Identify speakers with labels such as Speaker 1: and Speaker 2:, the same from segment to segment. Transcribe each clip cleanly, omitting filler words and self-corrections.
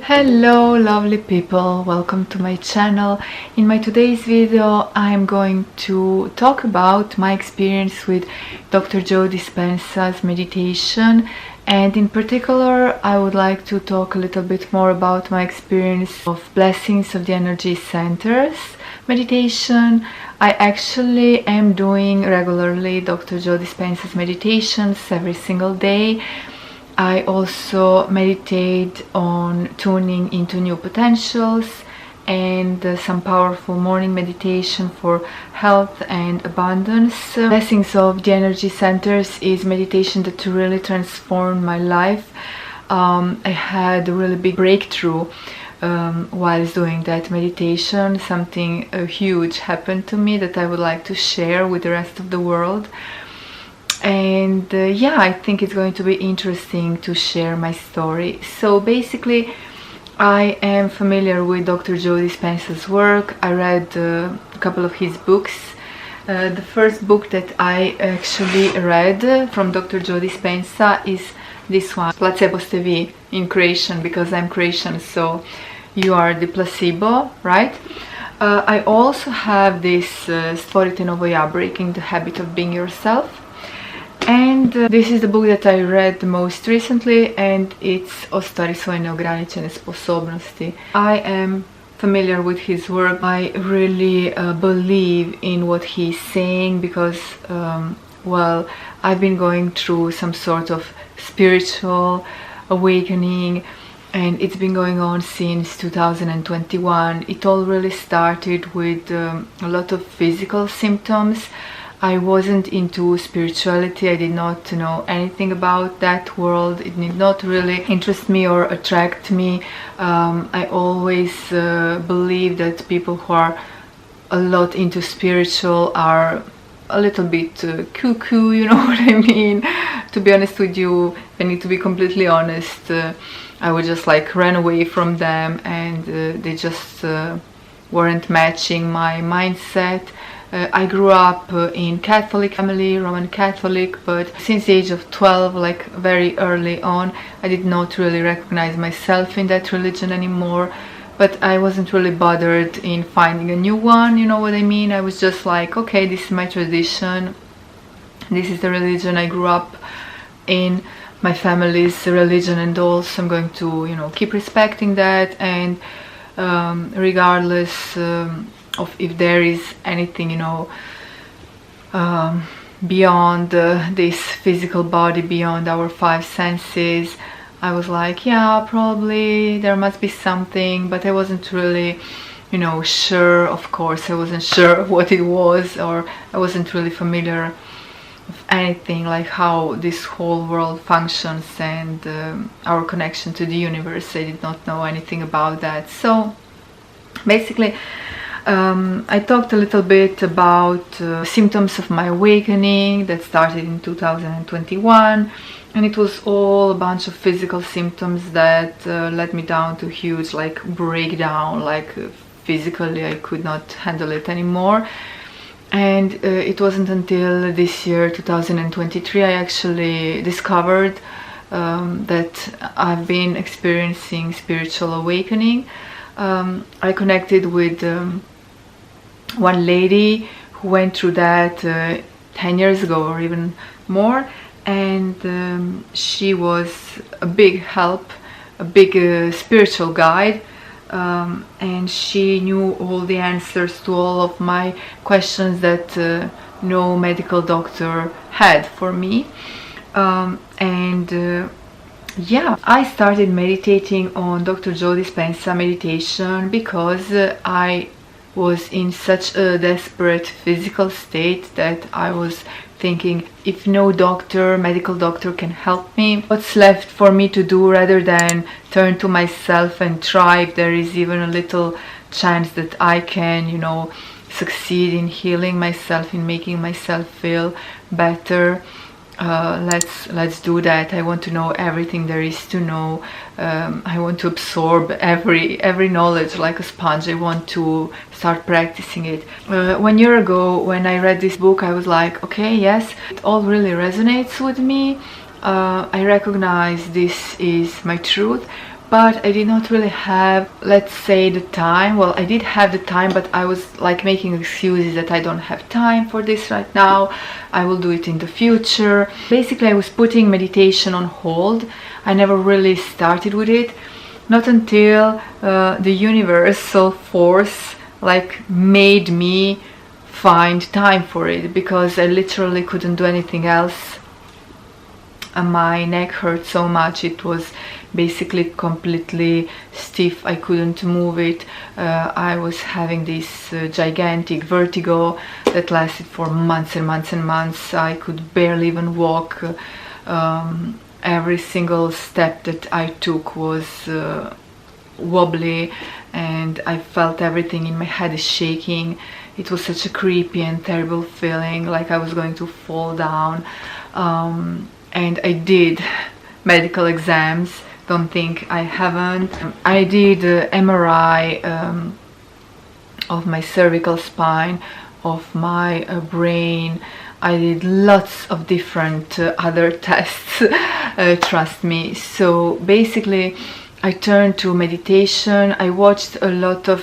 Speaker 1: Hello lovely people, welcome to my channel. In my today's video I'm going to talk about my experience with Dr. Joe Dispenza's meditation, and in particular I would like to talk a little bit more about my experience of Blessings of the Energy Centers meditation. I actually am doing regularly Dr. Joe Dispenza's meditations every single day. I also meditate on tuning into new potentials and some powerful morning meditation for health and abundance. Blessings of the Energy Centers is meditation that really transformed my life. I had a really big breakthrough while doing that meditation. Something huge happened to me that I would like to share with the rest of the world. And yeah, I think it's going to be interesting to share my story. So basically, I am familiar with Dr. Joe Dispenza's work. I read a couple of his books. The first book that I actually read from Dr. Joe Dispenza is this one, Placebo ste vi, in Croatian, because I'm Croatian, so you are the placebo, right? I also have this Stvorite novo ja, Breaking the Habit of Being Yourself. And this is the book that I read most recently, and it's Ostvari svoje neograničene sposobnosti. I am familiar with his work. I really believe in what he's saying because, well, I've been going through some sort of spiritual awakening, and it's been going on since 2021. It all really started with a lot of physical symptoms. I wasn't into spirituality. I did not know anything about that world. It did not really interest me or attract me. I always believe that people who are a lot into spiritual are a little bit cuckoo, you know what I mean? To be honest with you, I need to be completely honest. I would just like run away from them, and they just weren't matching my mindset. I grew up in Catholic family, Roman Catholic, but since the age of 12, like very early on, I did not really recognize myself in that religion anymore. But I wasn't really bothered in finding a new one, you know what I mean? I was just like, okay, this is my tradition, this is the religion I grew up in, my family's religion, and also I'm going to, you know, keep respecting that, and regardless of if there is anything, you know, beyond this physical body, beyond our five senses, I was like, yeah, probably there must be something, but I wasn't really, you know, sure. Of course I wasn't sure what it was, or I wasn't really familiar with anything like how this whole world functions and our connection to the universe. I did not know anything about that. So basically I talked a little bit about symptoms of my awakening that started in 2021, and it was all a bunch of physical symptoms that led me down to huge like breakdown, like physically I could not handle it anymore. And it wasn't until this year, 2023, I actually discovered that I've been experiencing spiritual awakening. I connected with one lady who went through that 10 years ago or even more, and she was a big help, a big spiritual guide, and she knew all the answers to all of my questions that no medical doctor had for me. Yeah, I started meditating on Dr. Joe Dispenza meditation because I was in such a desperate physical state that I was thinking, if no doctor, medical doctor can help me, what's left for me to do rather than turn to myself and try if there is even a little chance that I can, you know, succeed in healing myself, in making myself feel better. Let's do that. I want to know everything there is to know. I want to absorb every knowledge like a sponge. I want to start practicing it. 1 year ago when I read this book, I was like, okay, yes, it all really resonates with me. I recognize this is my truth, but I did not really have, let's say, the time. Well, I did have the time, but I was like making excuses that I don't have time for this right now, I will do it in the future. Basically, I was putting meditation on hold. I never really started with it, not until the universal force like made me find time for it, because I literally couldn't do anything else. And my neck hurt so much, it was basically completely stiff, I couldn't move it. I was having this gigantic vertigo that lasted for months and months and months. I could barely even walk. Every single step that I took was wobbly, and I felt everything in my head is shaking. It was such a creepy and terrible feeling, like I was going to fall down. And I did medical exams, don't think I haven't. I did MRI of my cervical spine, of my brain. I did lots of different other tests, trust me. So basically I turned to meditation. I watched a lot of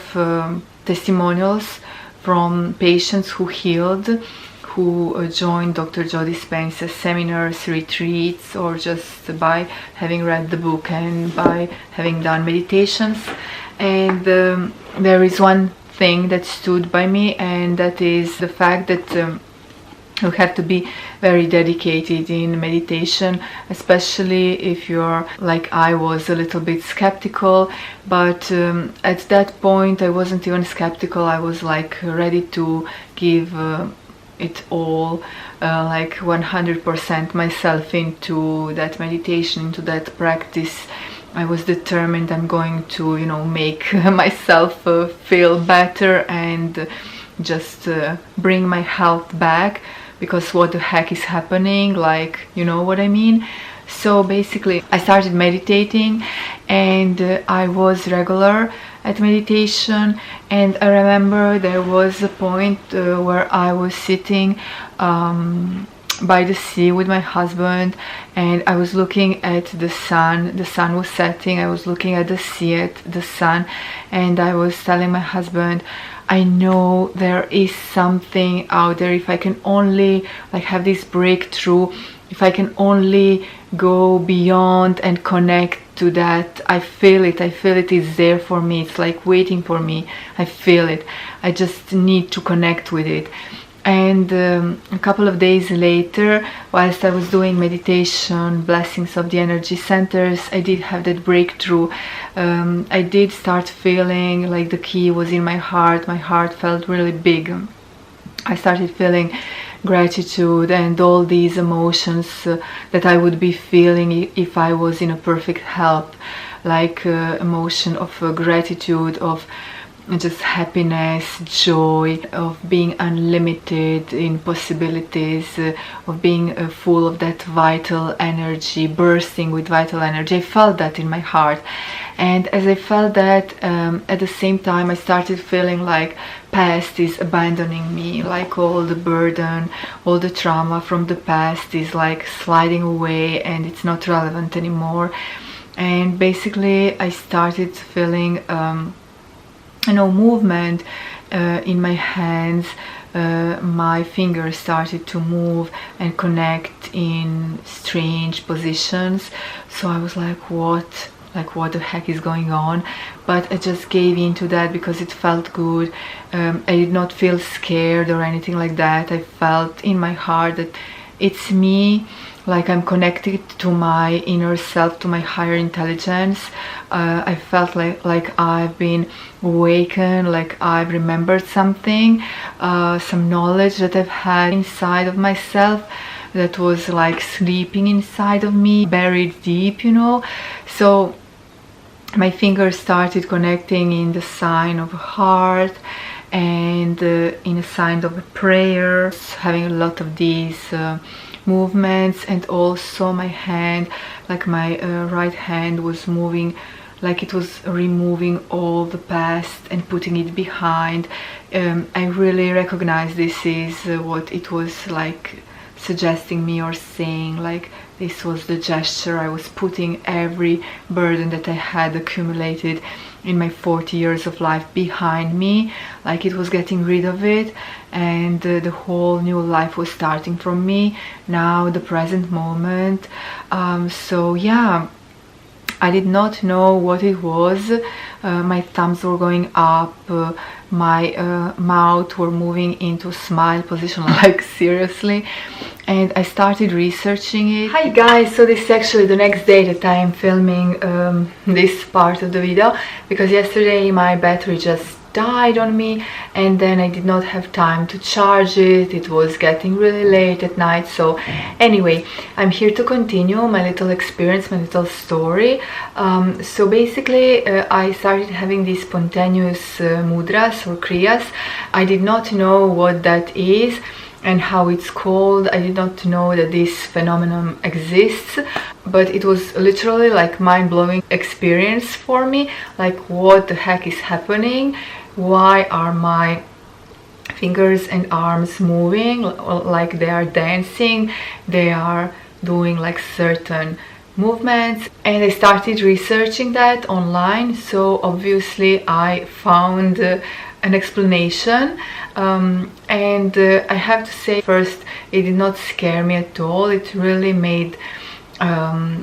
Speaker 1: testimonials from patients who healed, who joined Dr. Joe Dispenza's seminars, retreats, or just by having read the book and by having done meditations. And there is one thing that stood by me, and that is the fact that you have to be very dedicated in meditation, especially if you're like I was, a little bit skeptical. But at that point I wasn't even skeptical, I was like ready to give it all, like 100% myself into that meditation, into that practice. I was determined I'm going to, you know, make myself feel better and just bring my health back, because what the heck is happening, like, you know what I mean. So basically I started meditating, and I was regular at meditation. And I remember there was a point where I was sitting by the sea with my husband, and I was looking at the sun. The sun was setting, I was looking at the sea, at the sun, and I was telling my husband, I know there is something out there. If I can only like have this breakthrough, if I can only go beyond and connect to that, I feel it is there for me, it's like waiting for me, I feel it, I just need to connect with it. And a couple of days later, whilst I was doing meditation, blessings of the energy centers, I did have that breakthrough. I did start feeling like the key was in my heart felt really big. I started feeling gratitude and all these emotions that I would be feeling if I was in a perfect health, like emotion of gratitude, of just happiness, joy, of being unlimited in possibilities, of being full of that vital energy, bursting with vital energy. I felt that in my heart. And as I felt that, at the same time I started feeling like past is abandoning me, like all the burden, all the trauma from the past is like sliding away and it's not relevant anymore. And basically I started feeling movement in my hands. My fingers started to move and connect in strange positions. So I was like, what the heck is going on? But I just gave into that because it felt good. I did not feel scared or anything like that. I felt in my heart that it's me, like I'm connected to my inner self, to my higher intelligence. I felt like I've been awakened, like I've remembered something, some knowledge that I've had inside of myself that was like sleeping inside of me, buried deep, you know. So my fingers started connecting in the sign of a heart and in a sign of a prayer, having a lot of these movements. And also my hand, like my right hand was moving, like it was removing all the past and putting it behind. I really recognize this is what it was like suggesting me or saying like this was the gesture. I was putting every burden that I had accumulated in my 40 years of life behind me, like it was getting rid of it, and the whole new life was starting from me now, the present moment. So yeah, I did not know what it was. My thumbs were going up, my mouth were moving into smile position, like seriously, and I started researching it. Hi guys, so this is actually the next day that I am filming this part of the video, because yesterday my battery just died on me, and then I did not have time to charge it. It was getting really late at night. So anyway, I'm here to continue my little experience, my little story. So basically I started having these spontaneous mudras or kriyas. I did not know what that is and how it's called. I did not know that this phenomenon exists, but it was literally like mind-blowing experience for me. Like, what the heck is happening? Why are my fingers and arms moving like they are dancing? They are doing like certain movements, and I started researching that online. So obviously I found an explanation, and I have to say, first, it did not scare me at all. It really made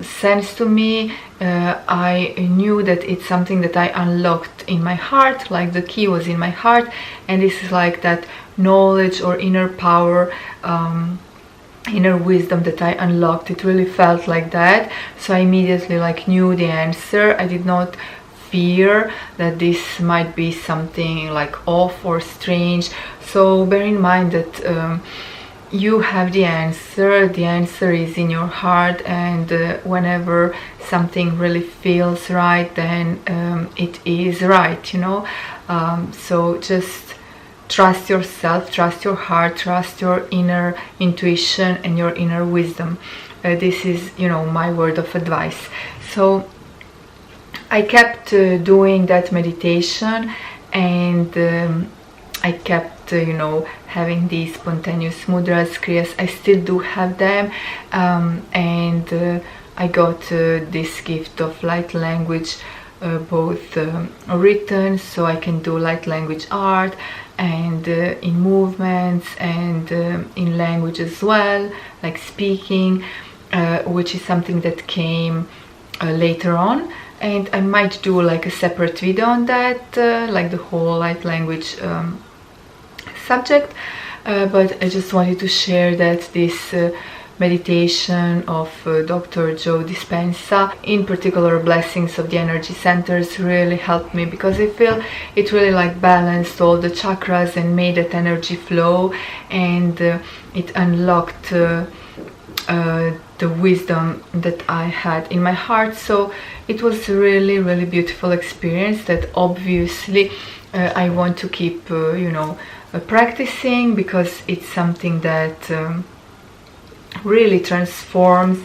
Speaker 1: sense to me. I knew that it's something that I unlocked in my heart, like the key was in my heart, and this is like that knowledge or inner power, inner wisdom that I unlocked. It really felt like that. So I immediately like knew the answer. I did not fear that this might be something like off or strange. So bear in mind that you have the answer is in your heart, and whenever something really feels right, then it is right, you know. So just trust yourself, trust your heart, trust your inner intuition and your inner wisdom. This is, you know, my word of advice. So I kept doing that meditation, and I kept, you know, having these spontaneous mudras, kriyas. I still do have them, and I got this gift of light language, both written, so I can do light language art, and in movements, and in language as well, like speaking, which is something that came later on. And I might do like a separate video on that, like the whole light language subject, but I just wanted to share that this meditation of Dr. Joe Dispenza, in particular blessings of the energy centers, really helped me, because I feel it really like balanced all the chakras and made that energy flow, and it unlocked the wisdom that I had in my heart. So it was a really beautiful experience that obviously I want to keep you know, practicing, because it's something that really transforms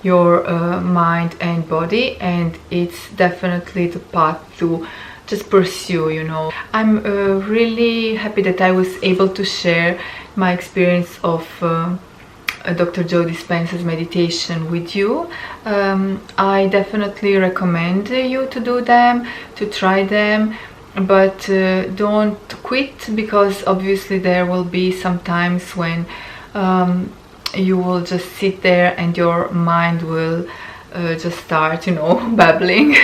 Speaker 1: your mind and body, and it's definitely the path to just pursue, you know. I'm really happy that I was able to share my experience of Dr. Joe Dispenza's meditation with you. I definitely recommend you to do them, to try them, but don't quit, because obviously there will be some times when you will just sit there and your mind will just start, you know, babbling.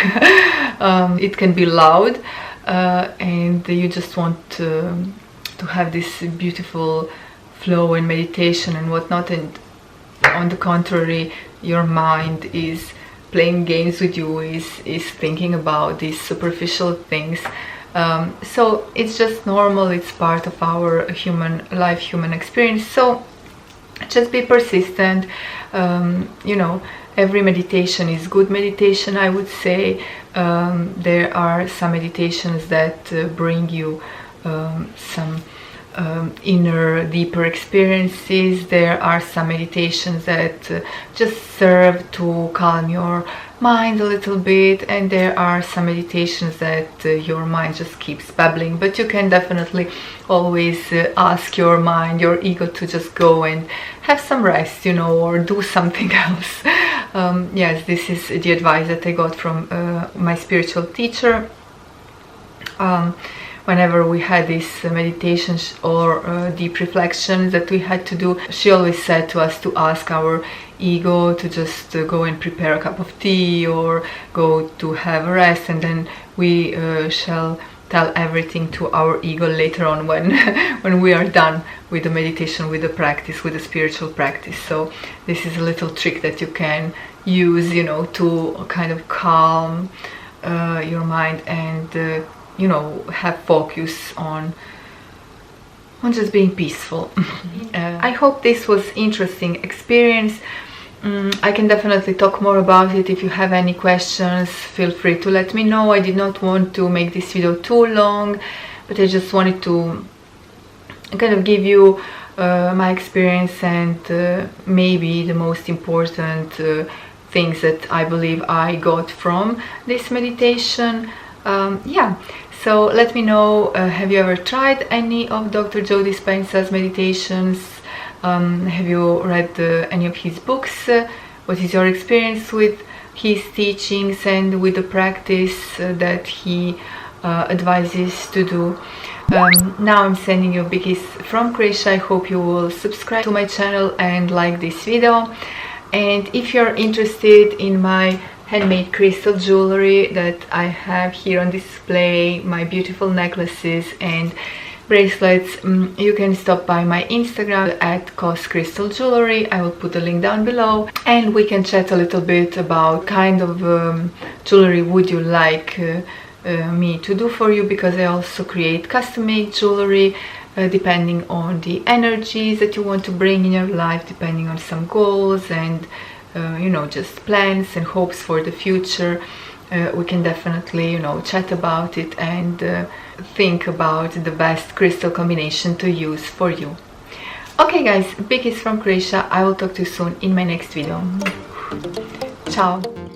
Speaker 1: It can be loud, and you just want to have this beautiful flow and meditation and whatnot, and on the contrary, your mind is playing games with you, is thinking about these superficial things. So it's just normal, it's part of our human life, human experience. So just be persistent. You know, every meditation is good meditation, I would say. There are some meditations that bring you some inner, deeper experiences. There are some meditations that just serve to calm your mind a little bit, and there are some meditations that your mind just keeps babbling, but you can definitely always ask your mind, your ego, to just go and have some rest, you know, or do something else. Yes, this is the advice that I got from my spiritual teacher. Whenever we had these meditations or deep reflections that we had to do, she always said to us to ask our ego to just go and prepare a cup of tea or go to have a rest, and then we shall tell everything to our ego later on when when we are done with the meditation, with the practice, with the spiritual practice. So this is a little trick that you can use, you know, to kind of calm your mind and you know, have focus on just being peaceful. I hope this was interesting experience. I can definitely talk more about it. If you have any questions, feel free to let me know. I did not want to make this video too long, but I just wanted to kind of give you my experience and maybe the most important things that I believe I got from this meditation. Yeah, so let me know, have you ever tried any of Dr. Joe Dispenza's meditations? Have you read any of his books? What is your experience with his teachings and with the practice that he advises to do? Now I'm sending you a big kiss from Croatia. I hope you will subscribe to my channel and like this video. And if you're interested in my handmade crystal jewelry that I have here on display, my beautiful necklaces and bracelets, you can stop by my Instagram at Crystal Jewelry. I will put the link down below, and we can chat a little bit about kind of jewelry would you like me to do for you, because I also create custom-made jewelry depending on the energies that you want to bring in your life, depending on some goals and you know, just plans and hopes for the future. We can definitely, you know, chat about it and think about the best crystal combination to use for you. Okay guys, big kiss from Croatia. I will talk to you soon in my next video. Ciao!